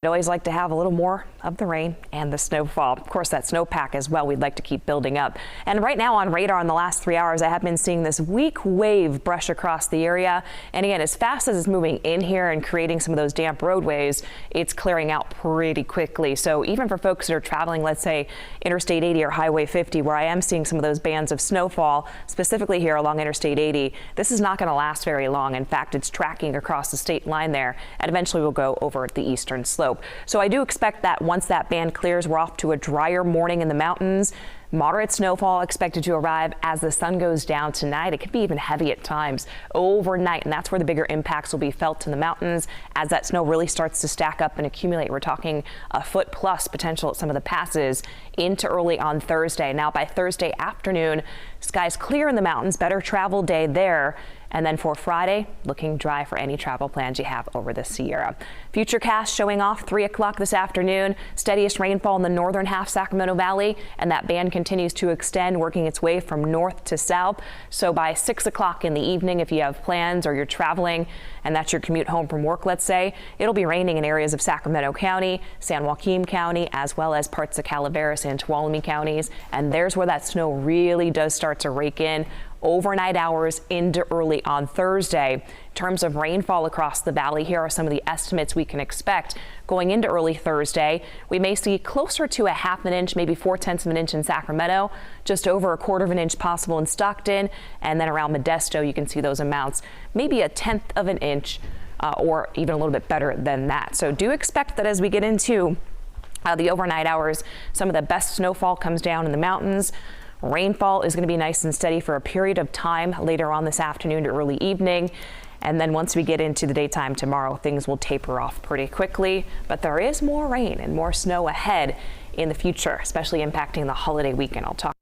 I'd always like to have a little more of the rain and the snowfall. Of course, that snowpack as well, we'd like to keep building up. And right now on radar in the last 3 hours, I have been seeing this weak wave brush across the area. And again, as fast as it's moving in here and creating some of those damp roadways, it's clearing out pretty quickly. So even for folks that are traveling, let's say Interstate 80 or Highway 50, where I am seeing some of those bands of snowfall, specifically here along Interstate 80, this is not going to last very long. In fact, it's tracking across the state line there and eventually will go over the eastern slope. So I do expect that once that band clears, we're off to a drier morning in the mountains. Moderate snowfall expected to arrive as the sun goes down tonight. It could be even heavy at times overnight, and that's where the bigger impacts will be felt in the mountains as that snow really starts to stack up and accumulate. We're talking a foot plus potential at some of the passes into early on Thursday. Now by Thursday afternoon, skies clear in the mountains, better travel day there. And then for Friday, looking dry for any travel plans you have over the Sierra. Futurecast showing off 3 o'clock this afternoon. Steadiest rainfall in the northern half Sacramento Valley, and that band continues to extend, working its way from north to south. So by 6 o'clock in the evening, if you have plans or you're traveling and that's your commute home from work, let's say, it'll be raining in areas of Sacramento County, San Joaquin County, as well as parts of Calaveras and Tuolumne counties. And there's where that snow really does start to rake in overnight hours into early on Thursday. In terms of rainfall across the valley, here are some of the estimates we can expect going into early Thursday. We may see closer to a ½ an inch, maybe 4/10 of an inch in Sacramento, just over 1/4 of an inch possible in Stockton, and then around Modesto you can see those amounts, maybe 1/10 of an inch or even a little bit better than that. So do expect that as we get into the overnight hours, some of the best snowfall comes down in the mountains. Rainfall is going to be nice and steady for a period of time later on this afternoon to early evening. And then once we get into the daytime tomorrow, things will taper off pretty quickly. But there is more rain and more snow ahead in the future, especially impacting the holiday weekend. I'll talk